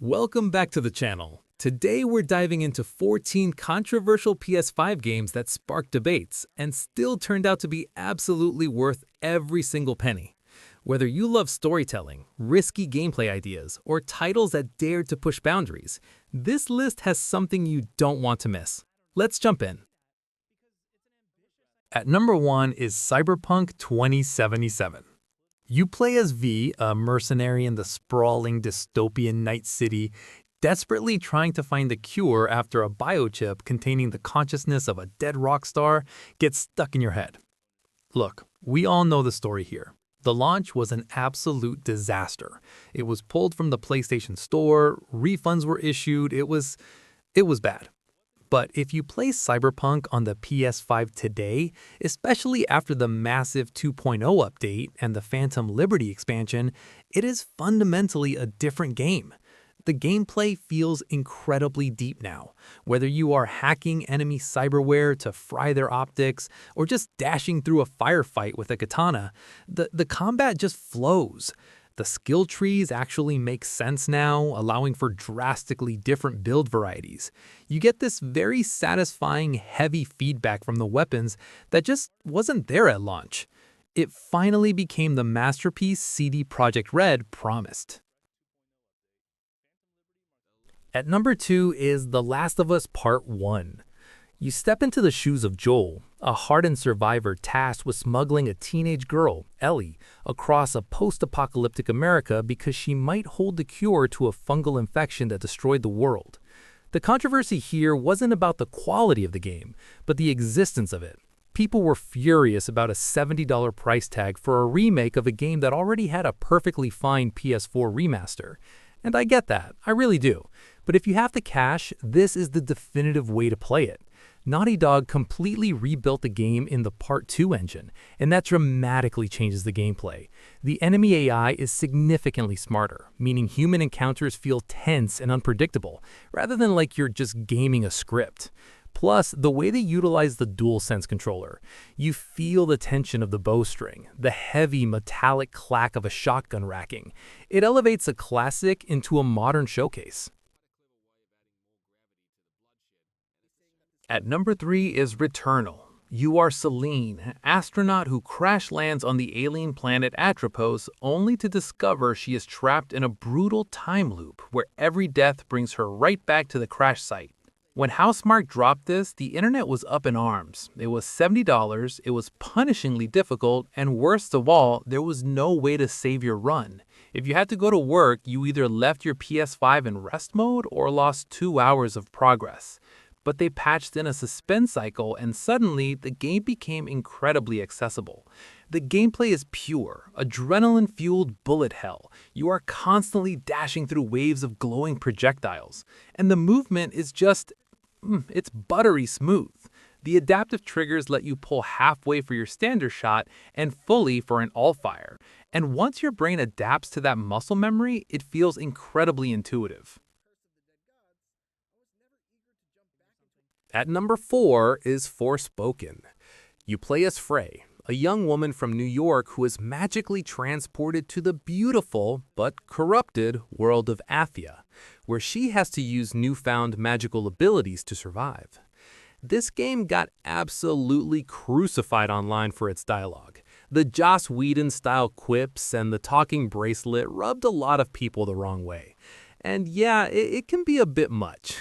Welcome back to the channel. Today we're diving into 14 controversial PS5 games that sparked debates and still turned out to be absolutely worth every single penny. Whether you love storytelling, risky gameplay ideas, or titles that dared to push boundaries, this list has something you don't want to miss. Let's jump in. At number 1 is Cyberpunk 2077. You play as V, a mercenary in the sprawling dystopian Night City, desperately trying to find the cure after a biochip containing the consciousness of a dead rock star gets stuck in your head. Look, we all know the story here. The launch was an absolute disaster. It was pulled from the PlayStation Store, refunds were issued, it was bad. But if you play Cyberpunk on the PS5 today, especially after the massive 2.0 update and the Phantom Liberty expansion, it is fundamentally a different game. The gameplay feels incredibly deep now. Whether you are hacking enemy cyberware to fry their optics or just dashing through a firefight with a katana, the combat just flows. The skill trees actually make sense now, allowing for drastically different build varieties. You get this very satisfying, heavy feedback from the weapons that just wasn't there at launch. It finally became the masterpiece CD Projekt Red promised. At number 2 is The Last of Us Part 1. You step into the shoes of Joel, a hardened survivor tasked with smuggling a teenage girl, Ellie, across a post-apocalyptic America because she might hold the cure to a fungal infection that destroyed the world. The controversy here wasn't about the quality of the game, but the existence of it. People were furious about a $70 price tag for a remake of a game that already had a perfectly fine PS4 remaster. And I get that, I really do. But if you have the cash, this is the definitive way to play it. Naughty Dog completely rebuilt the game in the Part 2 engine, and that dramatically changes the gameplay. The enemy AI is significantly smarter, meaning human encounters feel tense and unpredictable, rather than like you're just gaming a script. Plus, the way they utilize the DualSense controller. You feel the tension of the bowstring, the heavy metallic clack of a shotgun racking. It elevates a classic into a modern showcase. At number 3 is RETURNAL. You are Celine, an astronaut who crash lands on the alien planet Atropos only to discover she is trapped in a brutal time loop where every death brings her right back to the crash site. When Housemarque dropped this, the internet was up in arms. It was $70, it was punishingly difficult, and worst of all, there was no way to save your run. If you had to go to work, you either left your PS5 in rest mode or lost 2 hours of progress. But they patched in a suspense cycle and suddenly the game became incredibly accessible. The gameplay is pure, adrenaline-fueled bullet hell. You are constantly dashing through waves of glowing projectiles. And the movement is just, it's buttery smooth. The adaptive triggers let you pull halfway for your standard shot and fully for an all-fire. And once your brain adapts to that muscle memory, it feels incredibly intuitive. At number 4 is Forspoken. You play as Frey, a young woman from New York who is magically transported to the beautiful but corrupted world of Athia, where she has to use newfound magical abilities to survive. This game got absolutely crucified online for its dialogue. The Joss Whedon-style quips and the talking bracelet rubbed a lot of people the wrong way. And yeah, it can be a bit much.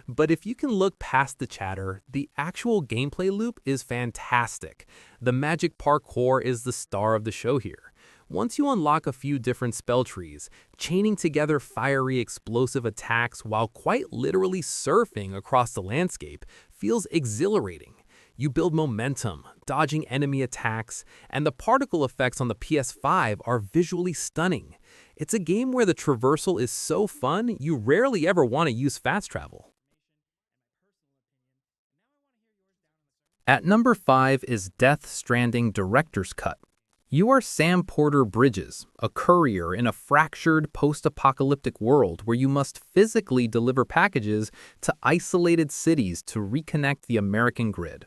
But if you can look past the chatter, the actual gameplay loop is fantastic. The magic parkour is the star of the show here. Once you unlock a few different spell trees, chaining together fiery explosive attacks while quite literally surfing across the landscape feels exhilarating. You build momentum, dodging enemy attacks, and the particle effects on the PS5 are visually stunning. It's a game where the traversal is so fun, you rarely ever want to use fast travel. At number 5 is Death Stranding Director's Cut. You are Sam Porter Bridges, a courier in a fractured post-apocalyptic world where you must physically deliver packages to isolated cities to reconnect the American grid.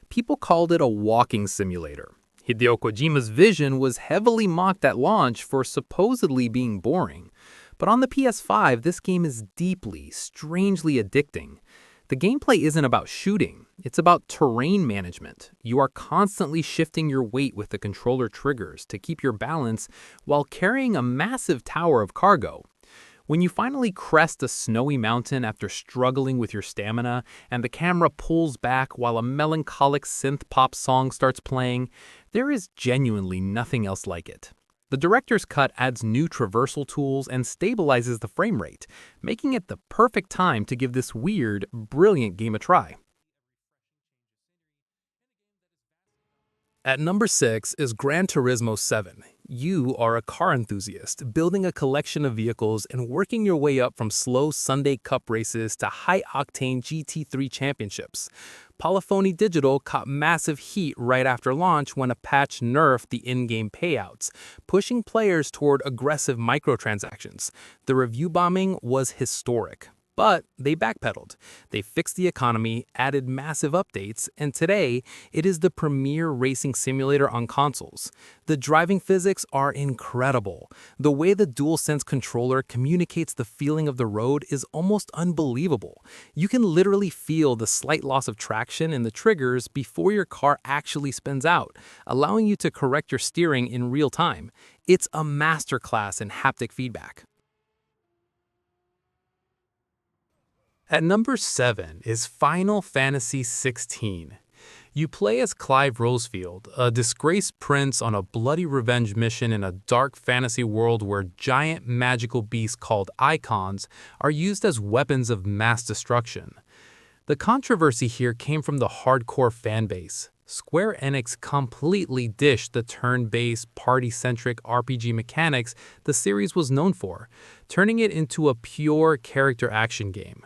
People called it a walking simulator. Hideo Kojima's vision was heavily mocked at launch for supposedly being boring. But on the PS5, this game is deeply, strangely addicting. The gameplay isn't about shooting, it's about terrain management. You are constantly shifting your weight with the controller triggers to keep your balance while carrying a massive tower of cargo. When you finally crest a snowy mountain after struggling with your stamina, and the camera pulls back while a melancholic synth-pop song starts playing, there is genuinely nothing else like it. The director's cut adds new traversal tools and stabilizes the frame rate, making it the perfect time to give this weird, brilliant game a try. At number 6 is Gran Turismo 7. You are a car enthusiast, building a collection of vehicles and working your way up from slow Sunday Cup races to high-octane GT3 championships. Polyphony Digital caught massive heat right after launch when a patch nerfed the in-game payouts, pushing players toward aggressive microtransactions. The review bombing was historic. But they backpedaled. They fixed the economy, added massive updates, and today, it is the premier racing simulator on consoles. The driving physics are incredible. The way the DualSense controller communicates the feeling of the road is almost unbelievable. You can literally feel the slight loss of traction in the triggers before your car actually spins out, allowing you to correct your steering in real time. It's a masterclass in haptic feedback. At number 7 is Final Fantasy XVI. You play as Clive Rosefield, a disgraced prince on a bloody revenge mission in a dark fantasy world where giant magical beasts called icons are used as weapons of mass destruction. The controversy here came from the hardcore fanbase. Square Enix completely dished the turn-based, party-centric RPG mechanics the series was known for, turning it into a pure character action game.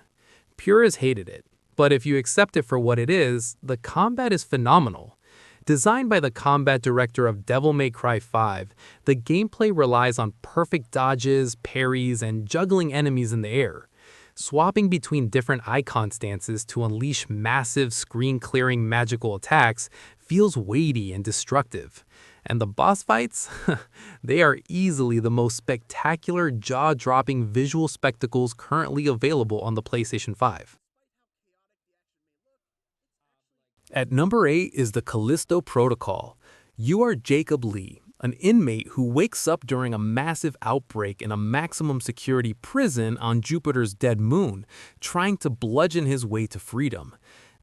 Purists hated it, but if you accept it for what it is, the combat is phenomenal. Designed by the combat director of Devil May Cry 5, the gameplay relies on perfect dodges, parries, and juggling enemies in the air. Swapping between different icon stances to unleash massive screen-clearing magical attacks feels weighty and destructive. And the boss fights? They are easily the most spectacular, jaw-dropping visual spectacles currently available on the PlayStation 5. At number 8 is the Callisto Protocol. You are Jacob Lee, an inmate who wakes up during a massive outbreak in a maximum security prison on Jupiter's dead moon, trying to bludgeon his way to freedom.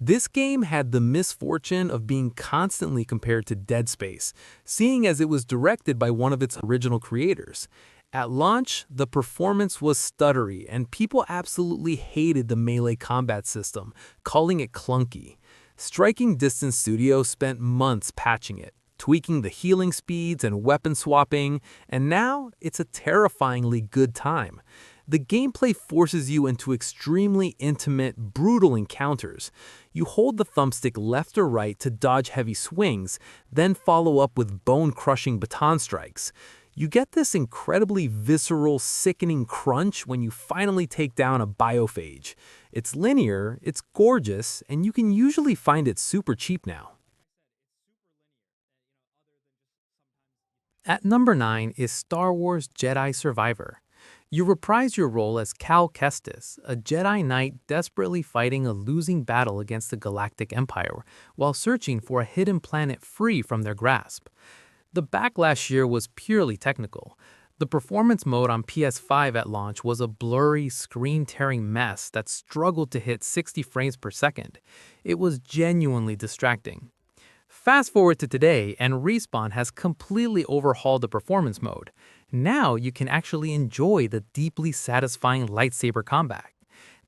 This game had the misfortune of being constantly compared to Dead Space, seeing as it was directed by one of its original creators. At launch, the performance was stuttery, and people absolutely hated the melee combat system, calling it clunky. Striking Distance Studio spent months patching it, tweaking the healing speeds and weapon swapping, and now it's a terrifyingly good time. The gameplay forces you into extremely intimate, brutal encounters. You hold the thumbstick left or right to dodge heavy swings, then follow up with bone-crushing baton strikes. You get this incredibly visceral, sickening crunch when you finally take down a biophage. It's linear, it's gorgeous, and you can usually find it super cheap now. At number 9 is Star Wars Jedi Survivor. You reprise your role as Cal Kestis, a Jedi Knight desperately fighting a losing battle against the Galactic Empire while searching for a hidden planet free from their grasp. The backlash here was purely technical. The performance mode on PS5 at launch was a blurry, screen-tearing mess that struggled to hit 60 frames per second. It was genuinely distracting. Fast forward to today, and Respawn has completely overhauled the performance mode. Now you can actually enjoy the deeply satisfying lightsaber combat.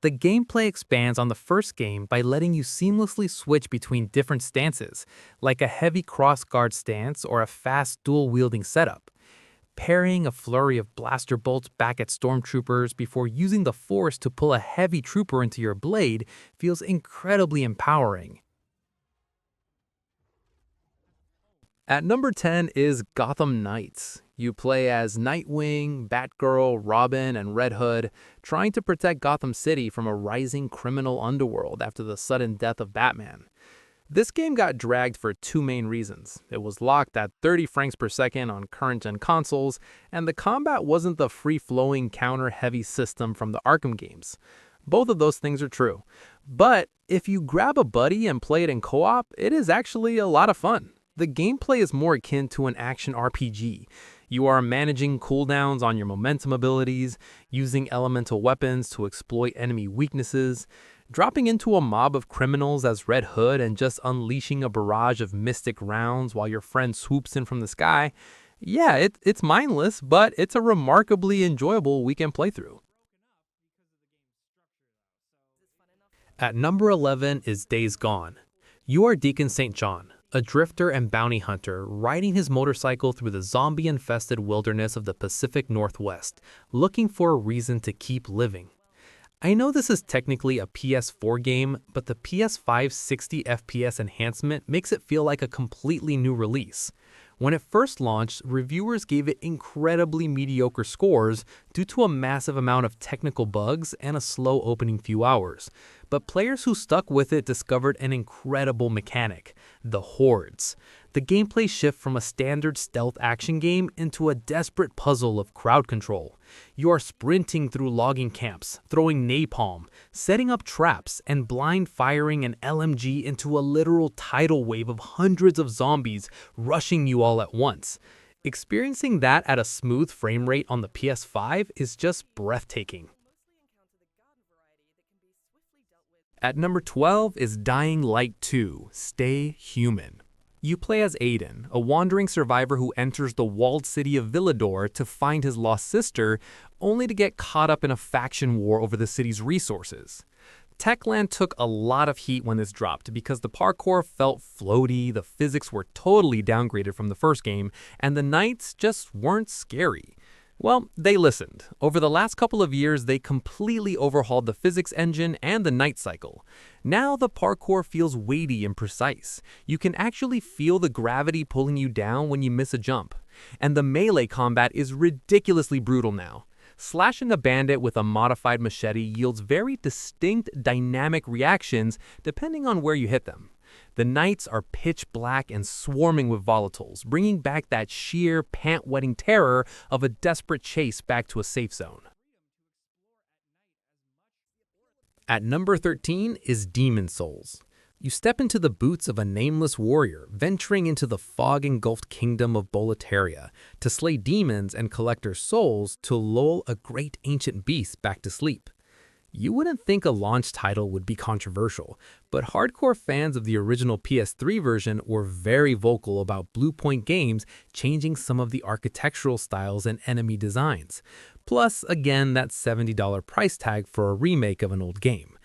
The gameplay expands on the first game by letting you seamlessly switch between different stances, like a heavy cross-guard stance or a fast dual-wielding setup. Parrying a flurry of blaster bolts back at stormtroopers before using the Force to pull a heavy trooper into your blade feels incredibly empowering. At number 10 is Gotham Knights. You play as Nightwing, Batgirl, Robin, and Red Hood, trying to protect Gotham City from a rising criminal underworld after the sudden death of Batman. This game got dragged for two main reasons. It was locked at 30 frames per second on current-gen consoles, and the combat wasn't the free-flowing counter-heavy system from the Arkham games. Both of those things are true. But if you grab a buddy and play it in co-op, it is actually a lot of fun. The gameplay is more akin to an action RPG. You are managing cooldowns on your momentum abilities, using elemental weapons to exploit enemy weaknesses, dropping into a mob of criminals as Red Hood and just unleashing a barrage of mystic rounds while your friend swoops in from the sky. Yeah, it's mindless, but it's a remarkably enjoyable weekend playthrough. At number 11 is Days Gone. You are Deacon St. John, a drifter and bounty hunter riding his motorcycle through the zombie-infested wilderness of the Pacific Northwest, looking for a reason to keep living. I know this is technically a PS4 game, but the PS5 60 FPS enhancement makes it feel like a completely new release. When it first launched, reviewers gave it incredibly mediocre scores due to a massive amount of technical bugs and a slow opening few hours. But players who stuck with it discovered an incredible mechanic: the hordes. The gameplay shift from a standard stealth action game into a desperate puzzle of crowd control. You are sprinting through logging camps, throwing napalm, setting up traps, and blind firing an LMG into a literal tidal wave of hundreds of zombies rushing you all at once. Experiencing that at a smooth frame rate on the PS5 is just breathtaking. At number 12 is Dying Light 2: Stay Human. You play as Aiden, a wandering survivor who enters the walled city of Villador to find his lost sister, only to get caught up in a faction war over the city's resources. Techland took a lot of heat when this dropped because the parkour felt floaty, the physics were totally downgraded from the first game, and the knights just weren't scary. Well, they listened. Over the last couple of years, they completely overhauled the physics engine and the night cycle. Now the parkour feels weighty and precise. You can actually feel the gravity pulling you down when you miss a jump. And the melee combat is ridiculously brutal now. Slashing a bandit with a modified machete yields very distinct dynamic reactions depending on where you hit them. The nights are pitch black and swarming with volatiles, bringing back that sheer, pant-wetting terror of a desperate chase back to a safe zone. At number 13 is Demon Souls. You step into the boots of a nameless warrior, venturing into the fog-engulfed kingdom of Boletaria to slay demons and collect their souls to lull a great ancient beast back to sleep. You wouldn't think a launch title would be controversial, but hardcore fans of the original PS3 version were very vocal about Blue Point Games changing some of the architectural styles and enemy designs. Plus, again, that $70 price tag for a remake of an old game.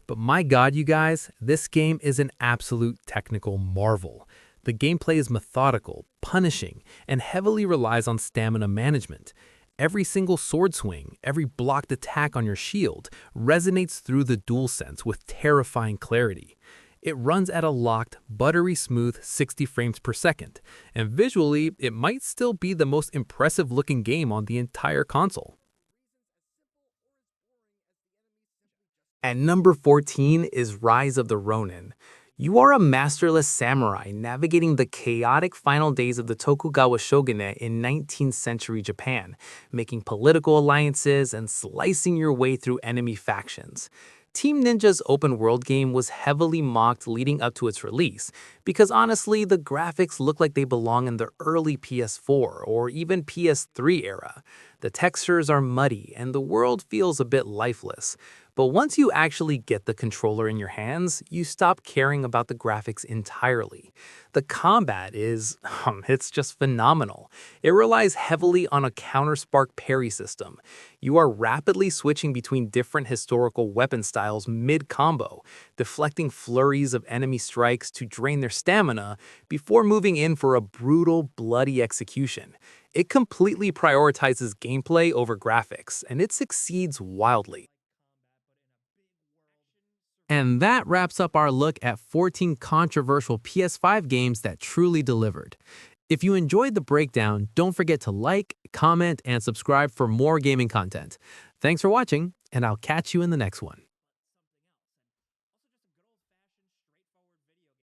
But my god, you guys, this game is an absolute technical marvel. The gameplay is methodical, punishing, and heavily relies on stamina management. Every single sword swing, every blocked attack on your shield resonates through the DualSense with terrifying clarity. It runs at a locked, buttery smooth 60 frames per second, and visually, it might still be the most impressive looking game on the entire console. At number 14 is Rise of the Ronin. You are a masterless samurai navigating the chaotic final days of the Tokugawa shogunate in 19th century Japan, making political alliances and slicing your way through enemy factions. Team Ninja's open-world game was heavily mocked leading up to its release, because honestly, the graphics look like they belong in the early PS4 or even PS3 era. The textures are muddy and the world feels a bit lifeless. But once you actually get the controller in your hands, you stop caring about the graphics entirely. The combat is, it's just phenomenal. It relies heavily on a counter-spark parry system. You are rapidly switching between different historical weapon styles mid-combo, deflecting flurries of enemy strikes to drain their stamina before moving in for a brutal, bloody execution. It completely prioritizes gameplay over graphics, and it succeeds wildly. And that wraps up our look at 14 controversial PS5 games that truly delivered. If you enjoyed the breakdown, don't forget to like, comment, and subscribe for more gaming content. Thanks for watching, and I'll catch you in the next one.